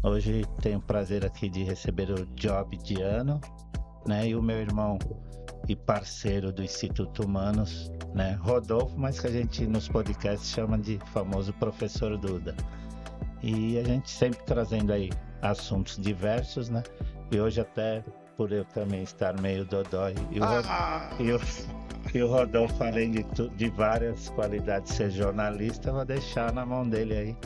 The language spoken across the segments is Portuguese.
Hoje tenho o prazer aqui de receber o Job Diano, né, e o meu irmão e parceiro do Instituto Humanos, né, Rodolfo, mas que a gente nos podcasts chama de famoso Professor Duda. E a gente sempre trazendo aí assuntos diversos, né, e hoje até por eu também estar meio dodói e o Rodolfo, além de várias qualidades ser jornalista, eu vou deixar na mão dele aí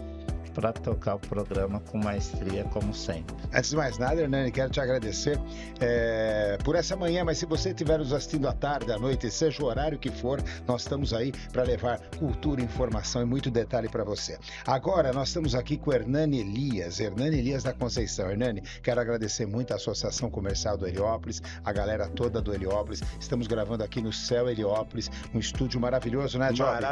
para tocar o programa com maestria, como sempre. Antes de mais nada, Hernani, quero te agradecer por essa manhã, mas se você estiver nos assistindo à tarde, à noite, seja o horário que for, nós estamos aí para levar cultura, informação e muito detalhe para você. Agora, nós estamos aqui com Hernani Elias da Conceição. Hernani, quero agradecer muito a Associação Comercial do Heliópolis, a galera toda do Heliópolis. Estamos gravando aqui no Céu Heliópolis, um estúdio maravilhoso, né, Job?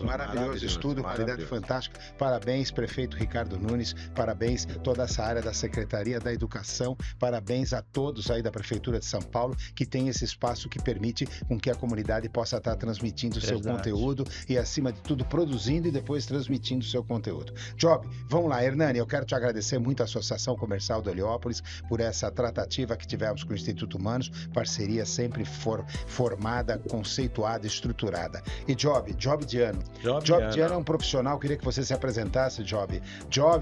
Maravilhoso estúdio, qualidade fantástica. Parabéns, prefeito Ricardo Nunes, parabéns toda essa área da Secretaria da Educação, parabéns a todos aí da Prefeitura de São Paulo que tem esse espaço que permite com que a comunidade possa estar transmitindo o seu conteúdo e, acima de tudo, produzindo e depois transmitindo o seu conteúdo. Job, vamos lá, Hernani, eu quero te agradecer muito a Associação Comercial do Heliópolis por essa tratativa que tivemos com o Instituto Humanos, parceria sempre formada, conceituada, estruturada. E Job Diano. Job Diano é um profissional, queria que você se apresentasse, Job,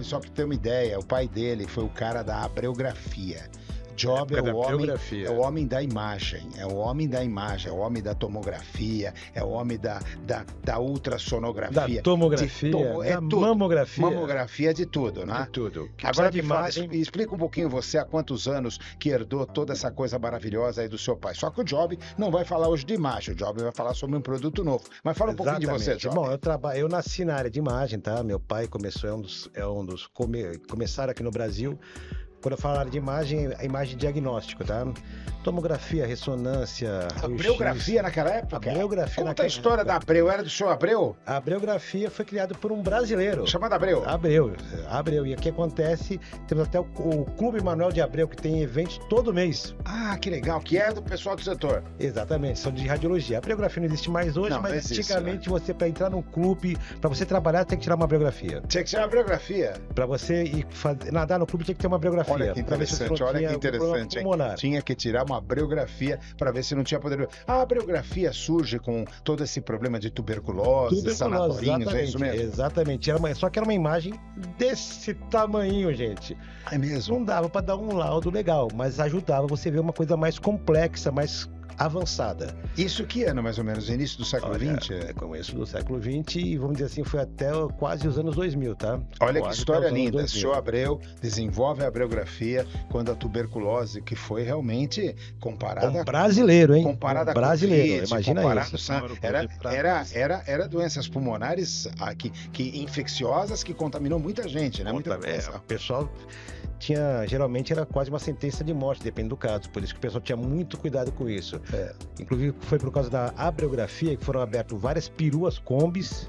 só para ter uma ideia, o pai dele foi o cara da abreografia. Job é o homem da imagem, é o homem da tomografia, é o homem da ultrassonografia. Da tomografia, da mamografia. Mamografia de tudo, né? De tudo. Agora explica um pouquinho você há quantos anos que herdou toda essa coisa maravilhosa aí do seu pai. Só que o Job não vai falar hoje de imagem, o Job vai falar sobre um produto novo. Mas fala um pouquinho de você, Job. Bom, eu nasci na área de imagem, tá? Meu pai começou, começaram aqui no Brasil. Quando eu falo área de imagem, a imagem de diagnóstico, tá? Tomografia, ressonância... Abreografia naquela época? Abreografia Conta a história da Abreu, era do senhor Abreu? A abreografia foi criada por um brasileiro. Chamado Abreu? Abreu. E o que acontece, temos até o Clube Manuel de Abreu, que tem eventos todo mês. Ah, que legal, que é do pessoal do setor. Exatamente, são de radiologia. A abreografia não existe mais hoje, mas antigamente você, para entrar num clube, para você trabalhar, tem que tirar uma abreografia. Tinha que tirar uma abreografia? Para você nadar no clube, tinha que ter uma abreografia. Olha que interessante, hein? Tinha que tirar uma abreografia para ver se não tinha poder. A abreografia surge com todo esse problema de tuberculose, sanadorinhos, é isso mesmo? Exatamente, só que era uma imagem desse tamanho, gente. É mesmo? Não dava para dar um laudo legal, mas ajudava você ver uma coisa mais complexa, mais avançada. Isso que ano, mais ou menos? Início do século XX? É começo do século XX e, vamos dizer assim, foi até quase os anos 2000, tá? Olha que história linda. O senhor Abreu desenvolve a abreografia quando a tuberculose, que foi realmente comparada... Um brasileiro, hein? Comparada brasileiro, com COVID, imagina isso. Era doenças pulmonares que infecciosas que contaminou muita gente, né? O pessoal... geralmente era quase uma sentença de morte, depende do caso, por isso que o pessoal tinha muito cuidado com isso. Inclusive foi por causa da abreografia que foram abertas várias peruas combis.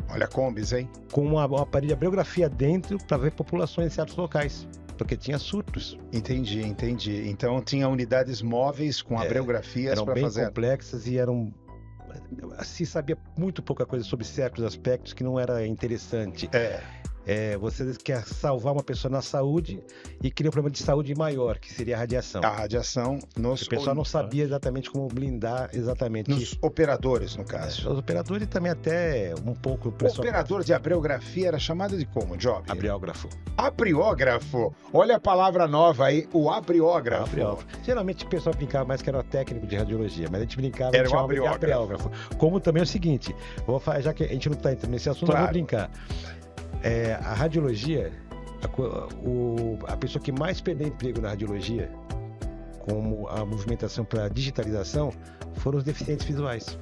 Olha, combis, hein? Com um aparelho de abreografia dentro para ver populações em certos locais, porque tinha surtos. Entendi. Então tinha unidades móveis com abreografias para fazer. Eram bem complexas e se sabia muito pouca coisa sobre certos aspectos que não era interessante. Você quer salvar uma pessoa na saúde e cria um problema de saúde maior, que seria a radiação. A radiação o pessoal não sabia exatamente como blindar exatamente. Nos operadores, no caso. Os operadores também até um pouco... O operador de abreografia era chamado de como, Job? Abreógrafo. Abreógrafo? Olha a palavra nova aí, o abreógrafo. Geralmente o pessoal brincava mais que era técnico de radiologia, mas a gente brincava era o abreógrafo. Como também é o seguinte, já que a gente não está entrando nesse assunto, eu vou brincar. A radiologia, a pessoa que mais perdeu emprego na radiologia, como a movimentação para digitalização, foram os deficientes visuais.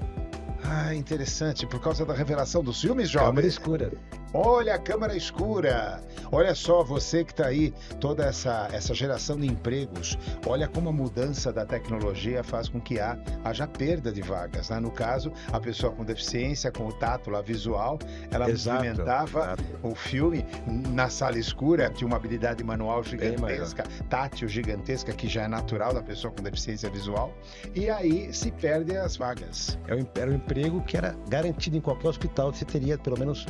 Ah, interessante. Por causa da revelação dos filmes, jovem? Câmera escura. Olha a câmera escura. Olha só, você que está aí, toda essa geração de empregos. Olha como a mudança da tecnologia faz com que haja perda de vagas, né? No caso, a pessoa com deficiência, com o tato lá visual, ela movimentava o filme na sala escura, tinha uma habilidade manual gigantesca, tátil gigantesca, que já é natural da pessoa com deficiência visual, e aí se perde as vagas. Era um emprego que era garantido em qualquer hospital, você teria pelo menos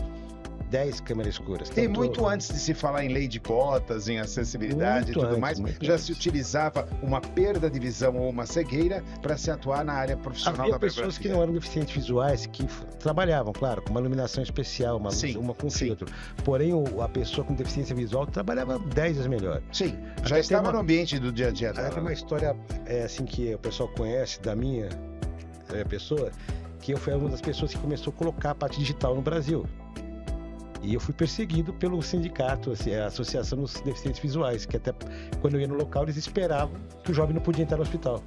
10 câmeras escuras. E muito antes de se falar em lei de cotas, em acessibilidade e tudo mais, já se utilizava uma perda de visão ou uma cegueira para se atuar na área profissional da biografia. Havia pessoas que não eram deficientes visuais, que trabalhavam, claro, com uma iluminação especial, uma com filtro. Porém, a pessoa com deficiência visual trabalhava 10 vezes melhor. Sim, já estava no ambiente do dia a dia dela. Tem uma história assim que o pessoal conhece da minha pessoa, que eu fui uma das pessoas que começou a colocar a parte digital no Brasil. E eu fui perseguido pelo sindicato, assim, a Associação dos Deficientes Visuais, que até quando eu ia no local, eles esperavam que o jovem não podia entrar no hospital.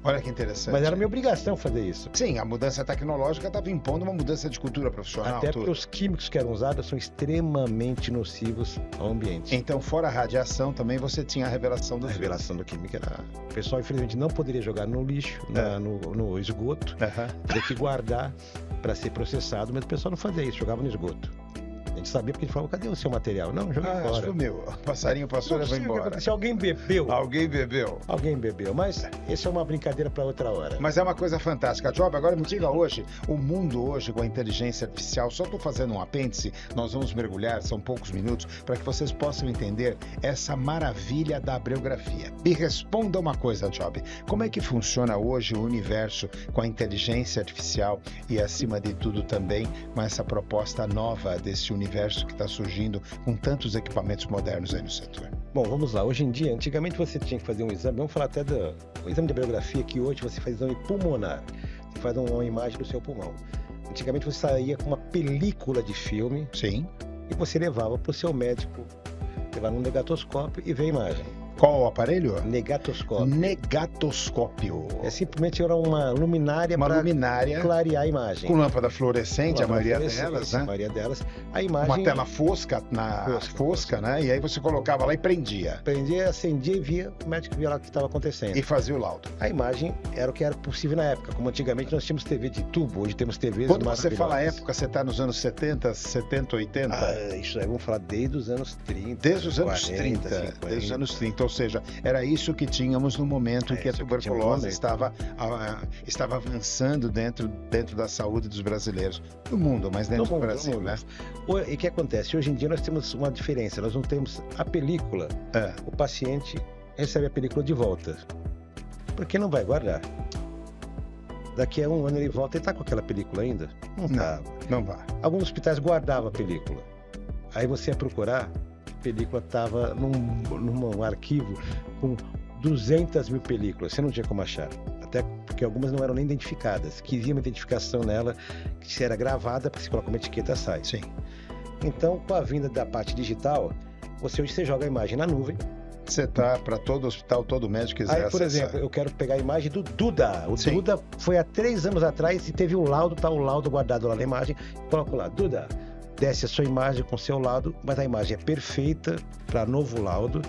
Olha que interessante. Mas era minha obrigação fazer isso. Sim, a mudança tecnológica estava impondo uma mudança de cultura profissional. Até porque os químicos que eram usados são extremamente nocivos ao ambiente. Então, fora a radiação, também você tinha a revelação do filme. A revelação do químico era... O pessoal, infelizmente, não poderia jogar no lixo, no esgoto. Teria que guardar para ser processado, mas o pessoal não fazia isso, jogava no esgoto. A gente sabia porque ele falava, cadê o seu material? Não, joguei fora. Sumiu. O passarinho passou e levou embora. Se alguém bebeu. Alguém bebeu. Alguém bebeu. Mas isso é uma brincadeira para outra hora. Mas é uma coisa fantástica. Job, agora me diga hoje, o mundo hoje com a inteligência artificial, só estou fazendo um apêndice, nós vamos mergulhar, são poucos minutos, para que vocês possam entender essa maravilha da biografia. Me responda uma coisa, Job. Como é que funciona hoje o universo com a inteligência artificial e, acima de tudo, também com essa proposta nova desse universo que está surgindo com tantos equipamentos modernos aí no setor? Bom, vamos lá. Hoje em dia, antigamente você tinha que fazer um exame, vamos falar até do exame de biografia, que hoje você faz exame pulmonar, você faz uma imagem do seu pulmão. Antigamente você saía com uma película de filme. Sim. E você levava para o seu médico, levava um negatoscópio e vê a imagem. Qual o aparelho? Negatoscópio. Negatoscópio. Simplesmente era uma luminária para clarear a imagem. Com lâmpada fluorescente, a maioria delas, né? A maioria delas. A imagem... Uma tela fosca, fosca, né? E aí você colocava lá e prendia. Prendia, acendia e via, o médico via lá o que estava acontecendo. E fazia o laudo. A imagem era o que era possível na época. Como antigamente nós tínhamos TV de tubo, hoje temos TVs Quando você fala época, você está nos anos 70, 80? Isso aí, vamos falar desde os anos 30. Desde os anos 30. Desde os anos 30. Ou seja, era isso que tínhamos no momento em que a tuberculose estava avançando dentro da saúde dos brasileiros. No mundo, mas dentro do Brasil, né? E o que acontece? Hoje em dia nós temos uma diferença. Nós não temos a película. O paciente recebe a película de volta. Porque não vai guardar. Daqui a um ano ele volta e está com aquela película ainda? Não vai. Alguns hospitais guardavam a película. Aí você ia procurar, a película estava num arquivo com 200 mil películas. Você não tinha como achar. Até porque algumas não eram nem identificadas. Que havia uma identificação nela, que se era gravada, porque se coloca uma etiqueta, sai. Sim. Então, com a vinda da parte digital, hoje você joga a imagem na nuvem. Você tá para todo hospital, todo médico quiser acessar. Por exemplo, eu quero pegar a imagem do Duda. O Sim. Duda foi há 3 anos atrás e teve o laudo, tá o laudo guardado lá na imagem. Coloco lá, Duda, desce a sua imagem com o seu laudo, mas a imagem é perfeita para novo laudo,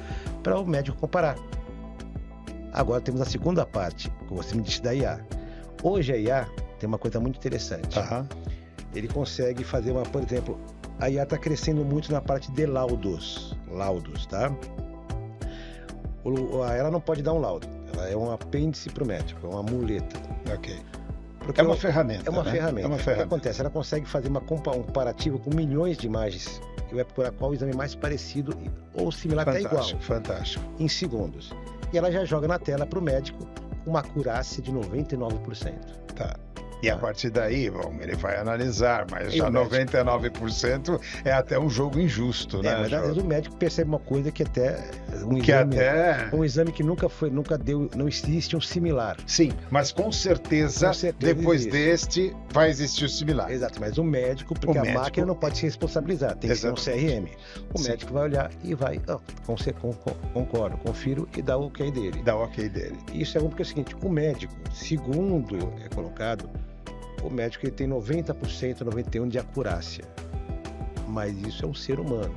para o médico comparar. Agora temos a segunda parte, que você me disse da IA. Hoje a IA tem uma coisa muito interessante. Ele consegue fazer por exemplo, a IA está crescendo muito na parte de laudos, tá? Ela não pode dar um laudo, ela é um apêndice para o médico, é uma muleta. Ok. Porque é uma ferramenta. É uma né? ferramenta. É uma ferramenta. O que acontece? Ela consegue fazer um comparativo com milhões de imagens e vai procurar qual o exame mais parecido ou similar, até igual. Fantástico. Em segundos. E ela já joga na tela para o médico com uma acurácia de 99%. Tá. E a partir daí, bom, ele vai analisar, mas já 99% é até um jogo injusto, né? Mas às vezes o médico percebe uma coisa que até um exame que nunca deu, não existe um similar. Sim, mas com certeza depois deste vai existir o similar. Exato, mas o médico, porque a máquina não pode se responsabilizar, tem que ser um CRM. O médico vai olhar e vai, concordo, confiro e dá o ok dele. Dá o ok dele. Isso é bom porque é o seguinte, o médico, segundo é colocado, o médico ele tem 90%, 91% de acurácia. Mas isso é um ser humano.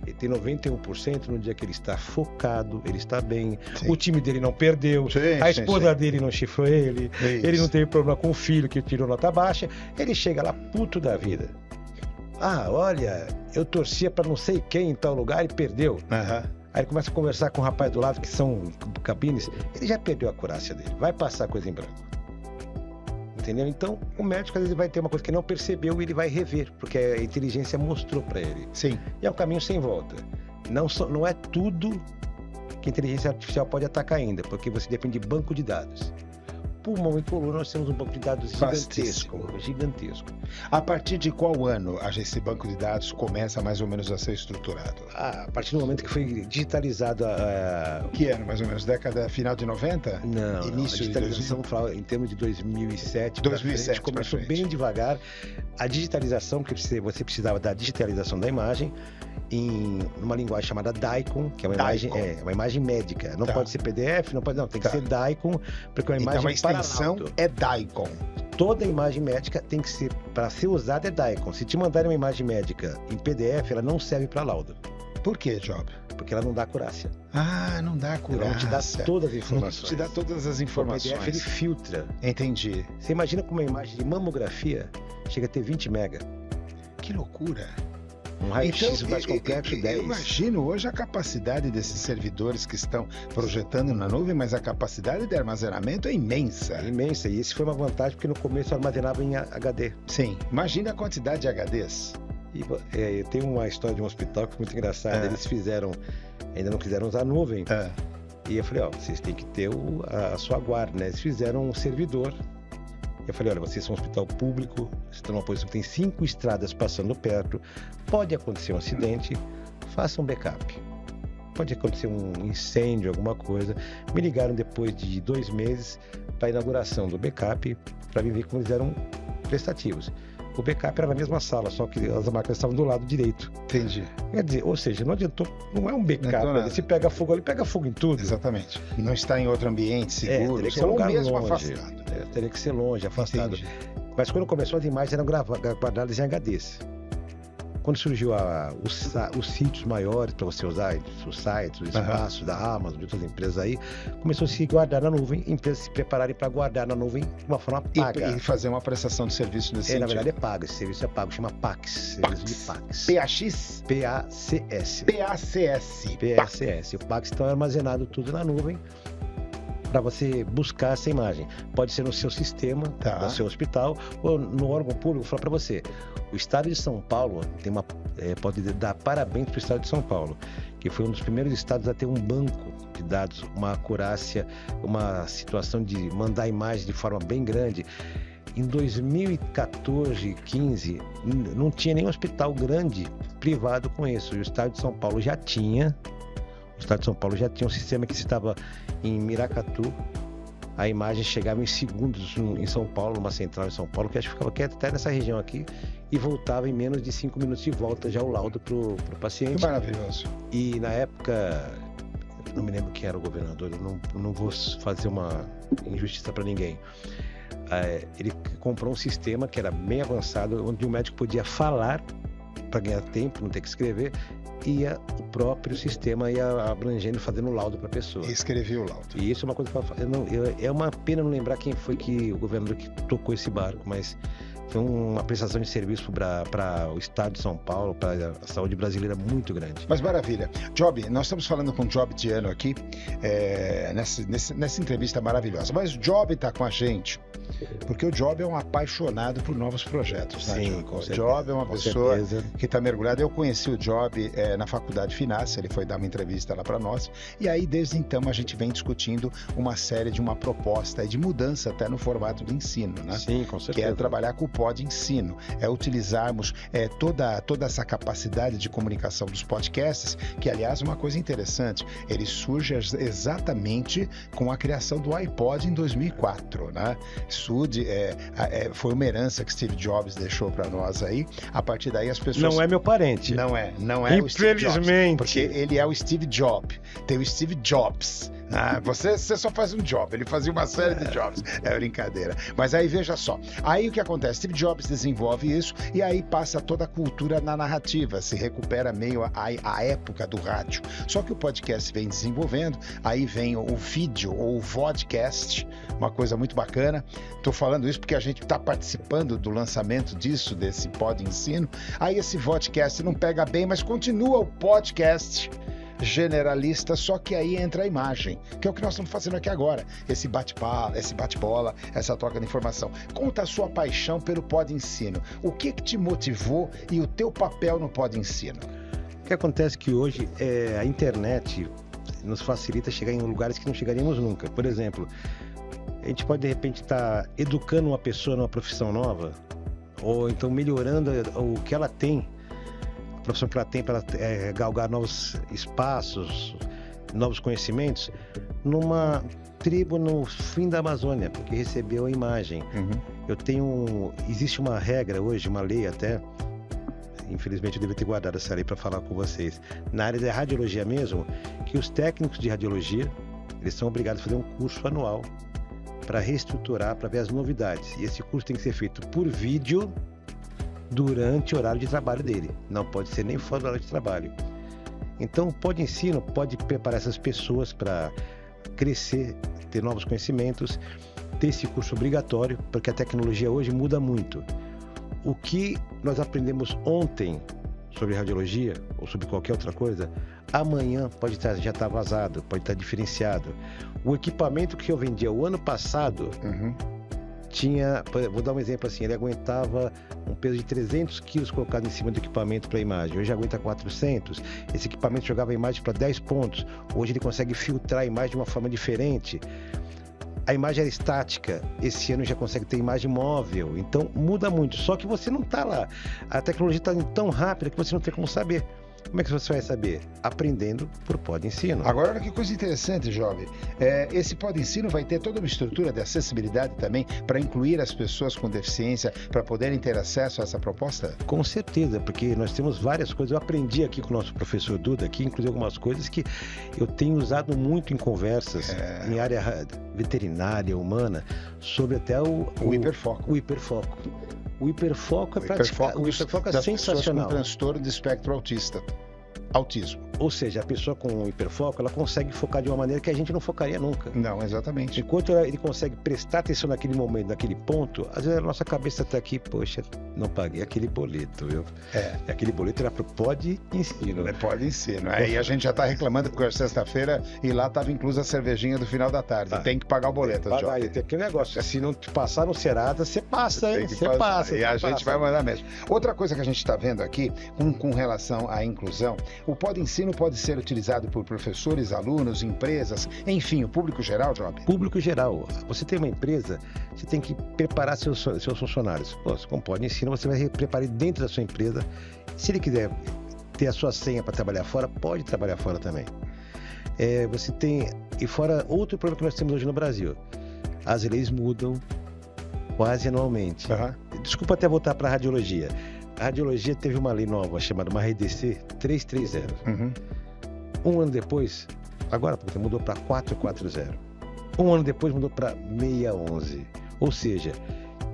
Ele tem 91% no dia que ele está focado, ele está bem, sim. O time dele não perdeu, sim, a esposa dele não chifrou ele, ele não teve problema com o filho que tirou nota baixa, ele chega lá puto da vida. Ah, olha, eu torcia para não sei quem em tal lugar e perdeu. Uhum. Aí ele começa a conversar com o rapaz do lado, que são cabines, ele já perdeu a acurácia dele, vai passar coisa em branco. Entendeu? Então, o médico às vezes vai ter uma coisa que não percebeu e ele vai rever, porque a inteligência mostrou para ele. Sim. E é um caminho sem volta. Não é tudo que a inteligência artificial pode atacar ainda, porque você depende de banco de dados. Pulmão e coluna, nós temos um banco de dados gigantesco. A partir de qual ano esse banco de dados começa mais ou menos a ser estruturado? A partir do momento que foi digitalizado Que ano, mais ou menos? Final de 90? Não, Início a digitalização, em termos de 2007, frente, começou bem devagar. A digitalização, que você precisava da digitalização da imagem, numa linguagem chamada DICOM, que é uma imagem médica. Não pode ser PDF, tem que ser DICOM, porque é uma imagem então, a extensão é DICOM. Toda imagem médica tem que ser, para ser usada é DICOM. Se te mandarem uma imagem médica em PDF, ela não serve para laudo. Por quê, Job? Porque ela não dá acurácia. Ah, não dá acurácia. Ela não te dá todas as informações. Não te dá todas as informações. O PDF ele filtra. Entendi. Você imagina que uma imagem de mamografia chega a ter 20 mega. Que loucura. Um raio-x mais complexo, 10. Eu imagino hoje a capacidade desses servidores que estão projetando na nuvem, mas a capacidade de armazenamento é imensa. É imensa, e isso foi uma vantagem porque no começo armazenava em HD. Sim, imagina a quantidade de HDs. E tem uma história de um hospital que é muito engraçada. Eles ainda não quiseram usar a nuvem. E eu falei, vocês têm que ter a sua guarda, né? Eles fizeram um servidor. Eu falei, olha, vocês são um hospital público, estão numa posição que tem 5 estradas passando perto, pode acontecer um acidente, façam um backup. Pode acontecer um incêndio, alguma coisa. Me ligaram depois de 2 meses para a inauguração do backup, para ver como eles eram prestativos. O backup era na mesma sala, só que as máquinas estavam do lado direito. Entendi. Quer dizer, ou seja, não adiantou, não é um backup. Se pega fogo ali, pega fogo em tudo. Exatamente. E não está em outro ambiente seguro, teria que ser um lugar mesmo longe, afastado. Teria que ser longe, afastado. Entendi. Mas quando começou, as imagens eram guardadas em HDs. Quando surgiu os sítios maiores para você usar, os sites, os espaços da Amazon, de outras empresas aí, começou a se guardar na nuvem, empresas se prepararem para guardar na nuvem de uma forma paga. E fazer uma prestação de serviço nesse sentido. Na verdade é pago, esse serviço é pago, chama PAX, serviço de PAX. PAX? PACS. PACS. O PAX então é armazenado tudo na nuvem para você buscar essa imagem. Pode ser no seu sistema, no seu hospital, ou no órgão público. Vou falar para você, o estado de São Paulo pode dar parabéns para o estado de São Paulo, que foi um dos primeiros estados a ter um banco de dados, uma acurácia, uma situação de mandar imagem de forma bem grande. Em 2014, 15, não tinha nenhum hospital grande privado com isso. E o estado de São Paulo já tinha. O estado de São Paulo já tinha um sistema que estava em Miracatu. A imagem chegava em segundos em São Paulo, numa central em São Paulo, que acho que ficava até nessa região aqui, e voltava em menos de 5 minutos de volta já o laudo para o paciente. Que maravilhoso. E na época, não me lembro quem era o governador, eu não vou fazer uma injustiça para ninguém. Ele comprou um sistema que era bem avançado, onde o médico podia falar para ganhar tempo, não ter que escrever, e o próprio sistema ia abrangendo, fazendo laudo para a pessoa. E escrevia o laudo. E isso é uma coisa que é uma pena não lembrar quem foi o governador que tocou esse barco, mas foi uma prestação de serviço para o estado de São Paulo, para a saúde brasileira muito grande. Mas maravilha. Job, nós estamos falando com o Job Diano aqui, nessa entrevista maravilhosa. Mas o Job está com a gente porque o Job é um apaixonado por novos projetos. Sim, né, com o certeza, Job é uma pessoa certeza. Que está mergulhada. Eu conheci o Job na Faculdade de Finance, ele foi dar uma entrevista lá para nós, e aí desde então a gente vem discutindo uma série de uma proposta de mudança até no formato de ensino, né? Sim, com certeza. Que é trabalhar com o pod ensino, é utilizarmos toda essa capacidade de comunicação dos podcasts, que aliás é uma coisa interessante, ele surge exatamente com a criação do iPod em 2004, né? Foi uma herança que Steve Jobs deixou para nós aí. A partir daí as pessoas... Não é meu parente. Não é o Steve Jobs, infelizmente. porque ele é o Steve Jobs. Tem o Steve Jobs, Você só faz um job, ele fazia uma série de jobs. É brincadeira. Mas aí veja só, aí o que acontece? Steve Jobs desenvolve isso e aí passa toda a cultura na narrativa, se recupera meio a época do rádio. Só que o podcast vem desenvolvendo, aí vem o vídeo ou o vodcast, uma coisa muito bacana. Estou falando isso porque a gente está participando do lançamento desse Pod Ensino. Aí esse vodcast não pega bem, mas continua o podcast generalista, só que aí entra a imagem, que é o que nós estamos fazendo aqui agora, esse bate-bola, essa troca de informação. Conta a sua paixão pelo Pod Ensino. O que te motivou e o teu papel no Pod Ensino? O que acontece é que hoje a internet nos facilita chegar em lugares que não chegaríamos nunca. Por exemplo, a gente pode de repente estar educando uma pessoa numa profissão nova, ou então melhorando o que ela tem, a profissão que ela tem, para ela galgar novos espaços, novos conhecimentos, numa tribo no fim da Amazônia, porque recebeu a imagem. Existe uma regra hoje, uma lei até, infelizmente eu devo ter guardado essa lei para falar com vocês, na área da radiologia mesmo, que os técnicos de radiologia, eles são obrigados a fazer um curso anual para reestruturar, para ver as novidades. E esse curso tem que ser feito por vídeo durante o horário de trabalho dele. Não pode ser nem fora do horário de trabalho. Então, o Pod Ensino pode preparar essas pessoas para crescer, ter novos conhecimentos, ter esse curso obrigatório, porque a tecnologia hoje muda muito. O que nós aprendemos ontem sobre radiologia ou sobre qualquer outra coisa, amanhã pode já estar vazado, pode estar diferenciado. O equipamento que eu vendia o ano passado tinha, vou dar um exemplo assim, ele aguentava um peso de 300 quilos colocado em cima do equipamento para a imagem. Hoje aguenta 400. Esse equipamento jogava a imagem para 10 pontos. Hoje ele consegue filtrar a imagem de uma forma diferente. A imagem era estática, esse ano já consegue ter imagem móvel, então muda muito, só que você não está lá. A tecnologia está tão rápida que você não tem como saber. Como é que você vai saber? Aprendendo por Pod Ensino. Agora, olha que coisa interessante, jovem. Esse Pod Ensino vai ter toda uma estrutura de acessibilidade também para incluir as pessoas com deficiência, para poderem ter acesso a essa proposta? Com certeza, porque nós temos várias coisas. Eu aprendi aqui com o nosso professor Duda, aqui, inclusive algumas coisas que eu tenho usado muito em conversas, em área veterinária, humana, sobre até o hiperfoco. O hiperfoco é sensacional. Com transtorno de espectro autista. Autismo. Ou seja, a pessoa com hiperfoco, ela consegue focar de uma maneira que a gente não focaria nunca. Não, exatamente. Enquanto ele consegue prestar atenção naquele momento, naquele ponto, às vezes a nossa cabeça está aqui, poxa, não paguei aquele boleto, viu? Aquele boleto era pro Pod Ensino. Pod Ensino. E a gente já está reclamando porque é sexta-feira e lá estava inclusa a cervejinha do final da tarde. Tem que pagar o boleto. Tem aquele negócio, se não te passar no Serasa, você passa, hein? Você passa. E a gente vai mandar mesmo. Outra coisa que a gente está vendo aqui, com relação à inclusão, o Pod Ensino pode ser utilizado por professores, alunos, empresas, enfim, o público geral, Job? Público geral. Você tem uma empresa, você tem que preparar seus funcionários. Com Pod Ensino, você vai preparar dentro da sua empresa. Se ele quiser ter a sua senha para trabalhar fora, pode trabalhar fora também. Você tem, e fora outro problema que nós temos hoje no Brasil, as leis mudam quase anualmente. Desculpa até voltar para a radiologia. A radiologia teve uma lei nova chamada uma RDC 330. Um ano depois, agora porque mudou para 440. Um ano depois mudou para 611. Ou seja,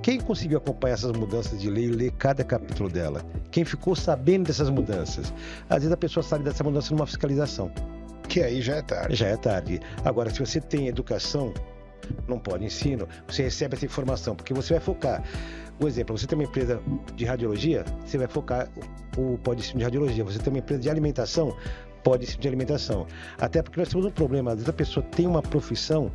quem conseguiu acompanhar essas mudanças de lei e ler cada capítulo dela? Quem ficou sabendo dessas mudanças? Às vezes a pessoa sabe dessa mudança numa fiscalização. Que aí já é tarde. Já é tarde. Agora, se você tem educação, não pode ensino, você recebe essa informação, porque você vai focar. Por exemplo, você tem uma empresa de radiologia, você vai focar o Pod Ensino de radiologia. Você tem uma empresa de alimentação, Pod Ensino de alimentação. Até porque nós temos um problema, às vezes a pessoa tem uma profissão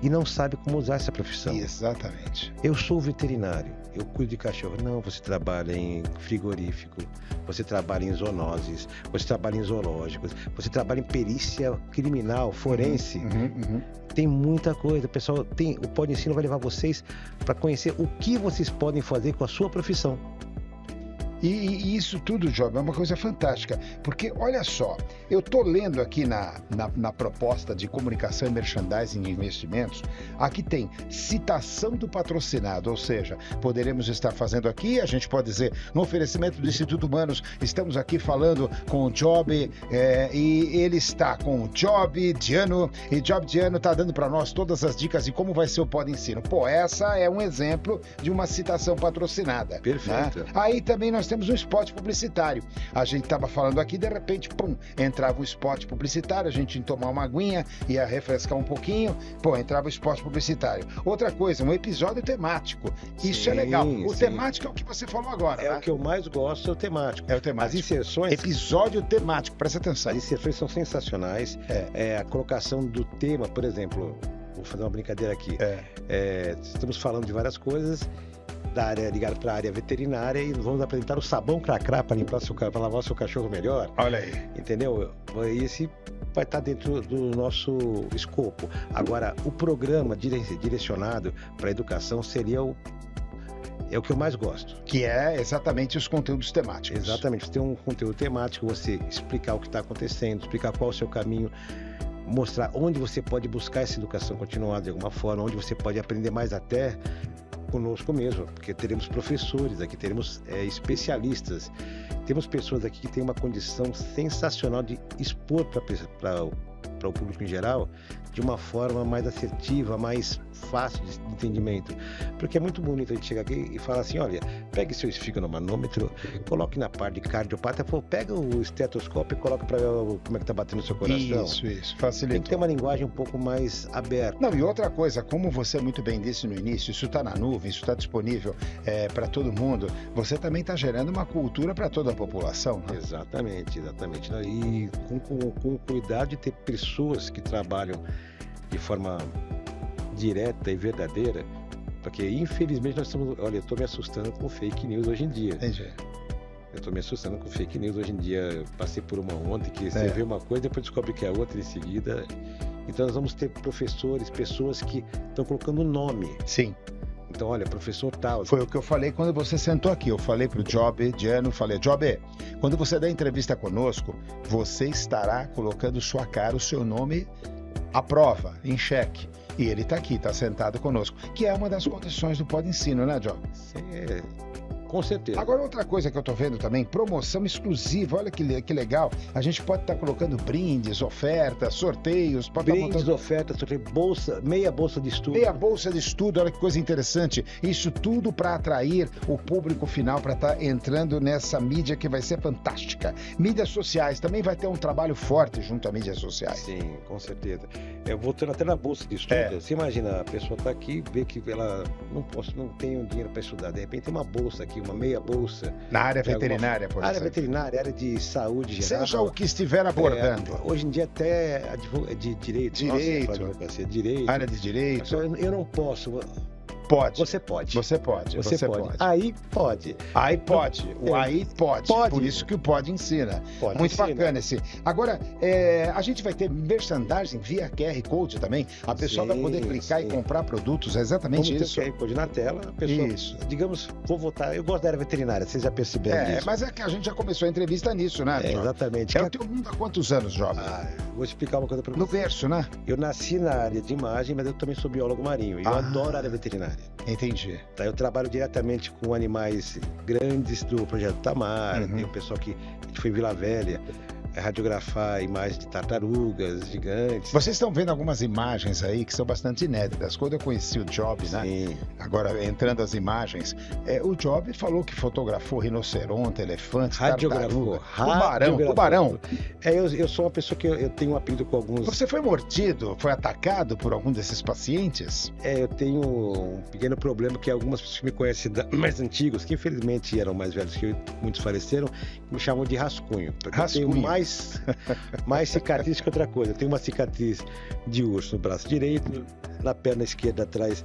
e não sabe como usar essa profissão. Exatamente. Eu sou veterinário, eu cuido de cachorro. Não, você trabalha em frigorífico, você trabalha em zoonoses, você trabalha em zoológicos, você trabalha em perícia criminal, forense. Tem muita coisa. O pessoal o Pod Ensino vai levar vocês para conhecer o que vocês podem fazer com a sua profissão. E isso tudo, Job, é uma coisa fantástica, porque olha só, eu estou lendo aqui na proposta de comunicação e merchandising de investimentos, aqui tem citação do patrocinado, ou seja, poderemos estar fazendo aqui, a gente pode dizer, no oferecimento do Instituto Humanos, estamos aqui falando com o Job, e ele está com o Job Diano, e Job Diano está dando para nós todas as dicas de como vai ser o Pod Ensino. Pô, essa é um exemplo de uma citação patrocinada. Perfeito. Né? Aí também nós temos um spot publicitário. A gente estava falando aqui, de repente, pum, entrava o spot publicitário, a gente ia tomar uma aguinha, ia refrescar um pouquinho, pô, entrava o spot publicitário. Outra coisa, um episódio temático. Isso é legal. O temático é o que você falou agora. É né? o que eu mais gosto, é o temático. É o temático. As inserções... Episódio temático, presta atenção. As inserções são sensacionais. A colocação do tema, por exemplo, vou fazer uma brincadeira aqui. Estamos falando de várias coisas da área ligada para a área veterinária e vamos apresentar o sabão cracrá para lavar o seu cachorro melhor. Olha aí. Entendeu? Esse vai estar dentro do nosso escopo. Agora, o programa direcionado para a educação seria o que eu mais gosto. Que é exatamente os conteúdos temáticos. Exatamente. Você tem um conteúdo temático, você explicar o que está acontecendo, explicar qual é o seu caminho, mostrar onde você pode buscar essa educação continuada de alguma forma, onde você pode aprender mais até conosco mesmo, porque teremos professores aqui, teremos especialistas, temos pessoas aqui que têm uma condição sensacional de expor para o público em geral de uma forma mais assertiva, mais fácil de entendimento, porque é muito bonito a gente chegar aqui e falar assim, olha, pegue seu esfigmomanômetro, coloque na parte de cardiopata, pega o estetoscópio e coloque para ver como é que tá batendo o seu coração. Isso, facilita. Tem que ter uma linguagem um pouco mais aberta. Não, e outra coisa, como você muito bem disse no início, isso está na nuvem, isso está disponível para todo mundo, você também está gerando uma cultura para toda a população. Né? Exatamente. E com cuidado de ter pessoas que trabalham de forma direta e verdadeira, porque infelizmente nós estamos, olha, eu estou me assustando com fake news hoje em dia. Entendi. Eu estou me assustando com fake news hoje em dia. Eu passei por uma ontem que você vê uma coisa, depois descobre que é outra em seguida. Então nós vamos ter professores, pessoas que estão colocando nome. Sim. Então, olha, professor tal. Foi o que eu falei quando você sentou aqui. Eu falei pro Job Diano, Job, quando você der entrevista conosco, você estará colocando sua cara, o seu nome à prova, em xeque. E ele está aqui, está sentado conosco, que é uma das condições do Pod Ensino, né, Job? Sim, com certeza. Agora, outra coisa que eu estou vendo também, promoção exclusiva, olha que legal. A gente pode estar colocando brindes, ofertas, sorteios. Brindes, ofertas, bolsa, meia bolsa de estudo. Meia bolsa de estudo, olha que coisa interessante. Isso tudo para atrair o público final, para estar entrando nessa mídia que vai ser fantástica. Mídias sociais, também vai ter um trabalho forte junto a mídias sociais. Sim, com certeza. Voltando até na bolsa de estudo, você imagina, a pessoa está aqui, vê que ela não tem dinheiro para estudar, de repente tem uma bolsa aqui, uma meia bolsa. Na área veterinária, por exemplo. Área veterinária, área de saúde geral. Seja o que estiver abordando. Hoje em dia até de direito. Direito. Nossa, direito. Área de direito. Eu não posso. Pode. Você pode. Você pode. Aí pode. Aí pode. Aí pode. Por isso que o Pod ensina. Muito bacana esse. Agora, a gente vai ter merchandising via QR Code também. A pessoa vai poder clicar e comprar produtos. É exatamente isso. Ter o QR Code na tela. A pessoa, isso. Digamos, vou votar. Eu gosto da área veterinária, vocês já perceberam isso. Mas é que a gente já começou a entrevista nisso, né, Job? Exatamente. É o teu mundo há quantos anos, Job? Vou explicar uma coisa para você. No berço, né? Eu nasci na área de imagem, mas eu também sou biólogo marinho. E eu adoro a área veterinária. Entendi. Eu trabalho diretamente com animais grandes do Projeto Tamar. Tem o pessoal que a gente foi em Vila Velha radiografar imagens de tartarugas gigantes. Vocês estão vendo algumas imagens aí que são bastante inéditas. Quando eu conheci o Job, né? Sim. Agora, entrando as imagens, o Job falou que fotografou rinoceronte, elefante, radiografou, tartaruga, tubarão. Eu sou uma pessoa que eu tenho um apelido com alguns... Você foi mordido, foi atacado por algum desses pacientes? Eu tenho um pequeno problema que algumas pessoas que me conhecem mais antigos, que infelizmente eram mais velhos que eu, muitos faleceram, me chamam de rascunho. Porque eu tenho mais cicatriz que outra coisa. Eu tenho uma cicatriz de urso no braço direito, na perna esquerda atrás,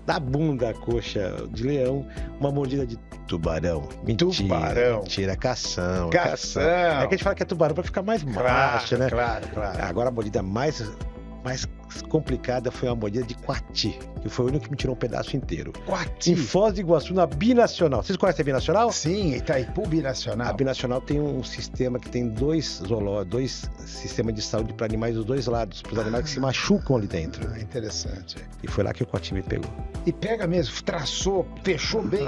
da bunda, a coxa de leão, uma mordida de tubarão. Mentira. Tubarão. Mentira, cação. Cação. É que a gente fala que é tubarão para ficar mais macho, né? Claro. Agora a mordida mais complicada foi a mordida de Coati, que foi o único que me tirou um pedaço inteiro. Coati. Em Foz do Iguaçu, na Binacional. Vocês conhecem a Binacional? Sim, Itaipu Binacional. A Binacional tem um sistema que tem dois sistemas de saúde para animais dos dois lados, para os animais que se machucam ali dentro. Interessante. E foi lá que o Coati me pegou. E pega mesmo, traçou, fechou bem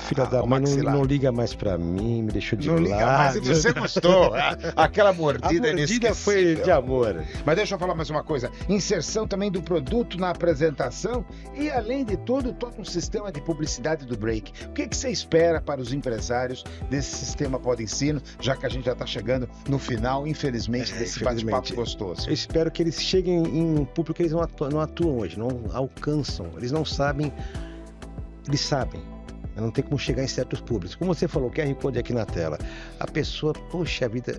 Filha da mãe não liga mais pra mim, me deixou de lado. Não liga mais e você gostou. Aquela mordida A mordida foi de amor. Mas deixa eu falar mais uma coisa. Inserção também do produto na apresentação e, além de tudo, todo um sistema de publicidade do Break. O que você espera para os empresários desse sistema Pod Ensino, já que a gente já está chegando no final, infelizmente, desse bate-papo gostoso? Eu espero que eles cheguem em um público que eles não atuam hoje, não alcançam. Eles não sabem. Eles sabem. Não tem como chegar em certos públicos. Como você falou, QR Code aqui na tela. A pessoa, poxa vida,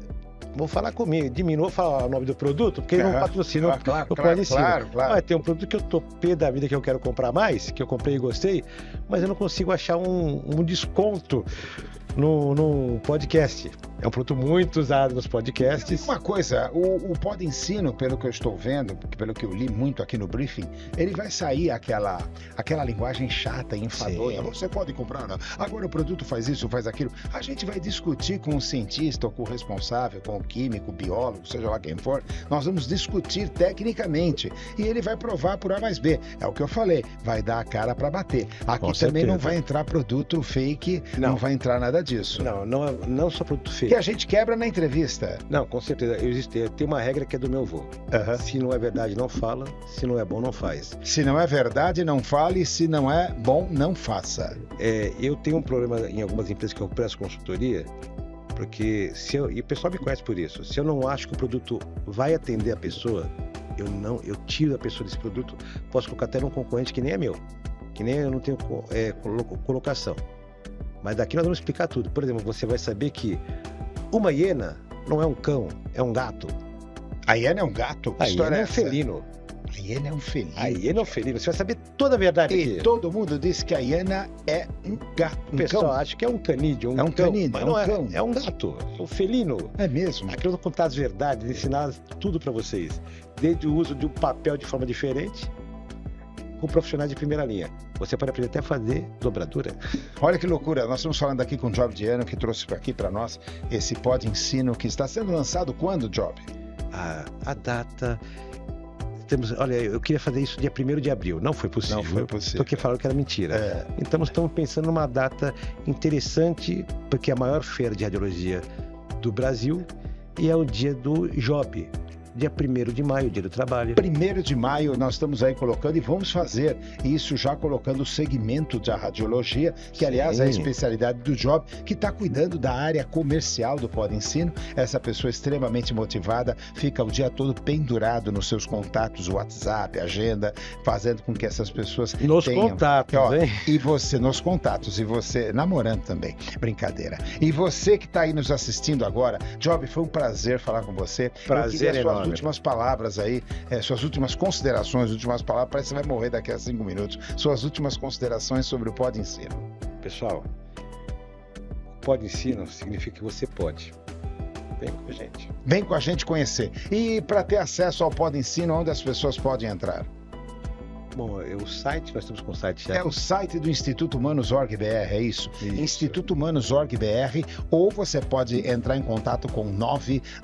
vou falar comigo, diminuiu falar o nome do produto, porque ele não patrocina. Claro. Vai ter um produto que eu tô pé da vida, que eu quero comprar mais, que eu comprei e gostei, mas eu não consigo achar um desconto no podcast. É um produto muito usado nos podcasts. Uma coisa, o Pod Ensino, pelo que eu estou vendo, pelo que eu li muito aqui no briefing, ele vai sair aquela linguagem chata e enfadonha. Você pode comprar, não. Agora o produto faz isso, faz aquilo. A gente vai discutir com o cientista, ou com o responsável, com o químico, o biólogo, seja lá quem for. Nós vamos discutir tecnicamente e ele vai provar por A mais B. É o que eu falei, vai dar a cara para bater. Aqui também não vai entrar produto fake, não vai entrar nada disso. Não só produto fake. Que a gente quebra na entrevista. Não, com certeza. Tem uma regra que é do meu avô. Se não é verdade, não fala. Se não é bom, não faz. Se não é verdade, não fale. Se não é bom, não faça. Eu tenho um problema em algumas empresas que eu presto consultoria, porque e o pessoal me conhece por isso. Se eu não acho que o produto vai atender a pessoa, eu tiro a pessoa desse produto. Posso colocar até num concorrente que nem é meu, que nem eu não tenho colocação. Mas daqui nós vamos explicar tudo. Por exemplo, você vai saber que uma hiena não é um cão, é um gato. A hiena é um gato? A hiena é um felino. A hiena é um felino. A hiena é um felino. Você vai saber toda a verdade aqui. E todo mundo diz que a hiena é um gato. O pessoal acha que é um canídeo, é um cão. Canídeo, mas é não um cão. É um gato, é um felino. É mesmo? Aqui eu vou contar as verdades, ensinar tudo para vocês. Desde o uso de um papel de forma diferente, com profissionais de primeira linha. Você pode aprender até a fazer dobradura. Olha que loucura, nós estamos falando aqui com o Job Diano, que trouxe aqui para nós esse Pod Ensino, que está sendo lançado quando, Job? A data... Olha, eu queria fazer isso dia 1º de abril, não foi possível. Não foi possível. Porque falaram que era mentira. Então estamos pensando numa data interessante, porque é a maior feira de radiologia do Brasil e é o dia do Job. Dia 1º de maio, dia do trabalho. 1º de maio nós estamos aí colocando e vamos fazer isso já colocando o segmento da radiologia, que aliás é a especialidade do Job, que está cuidando da área comercial do Pod Ensino. Essa pessoa extremamente motivada, fica o dia todo pendurado nos seus contatos, WhatsApp, agenda, fazendo com que essas pessoas tenham... Contatos, hein? E você, nos contatos, e você, namorando também, brincadeira. E você que está aí nos assistindo agora, Job, foi um prazer falar com você. Prazer enorme. Últimas palavras aí, suas últimas considerações, últimas palavras, parece que você vai morrer daqui a 5 minutos. Suas últimas considerações sobre o Pod Ensino. Pessoal, o Pod Ensino significa que você pode. Vem com a gente. Vem com a gente conhecer. E para ter acesso ao Pod Ensino, onde as pessoas podem entrar? Bom, o site, nós estamos com o site já. É o site do Instituto Humanos.org.br, é isso? Instituto Humanos.org.br, ou você pode entrar em contato com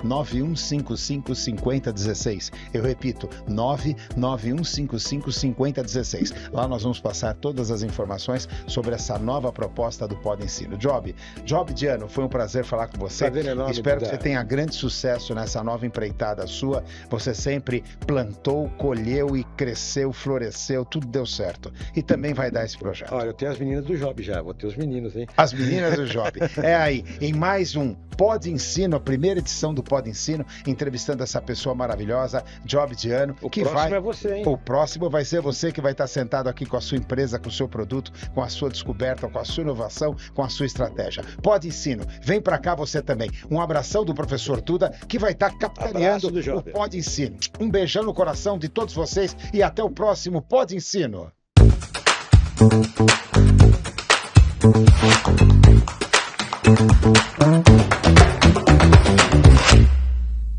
991555016. Eu repito, 991555016. Lá nós vamos passar todas as informações sobre essa nova proposta do Pod Ensino. Job Diano, foi um prazer falar com você. Enorme, espero que você tenha grande sucesso nessa nova empreitada sua. Você sempre plantou, colheu e cresceu, floresceu. Tudo deu certo. E também vai dar esse projeto. Olha, eu tenho as meninas do Job já, vou ter os meninos, hein? As meninas do Job. É aí, em mais um Pod Ensino, a primeira edição do Pod Ensino, entrevistando essa pessoa maravilhosa, Job Diano. O próximo é você, hein? O próximo vai ser você que vai estar sentado aqui com a sua empresa, com o seu produto, com a sua descoberta, com a sua inovação, com a sua estratégia. Pod Ensino, vem pra cá você também. Um abração do professor Tuda, que vai estar capitaneando o Pod Ensino. Um beijão no coração de todos vocês e até o próximo Pod Ensino.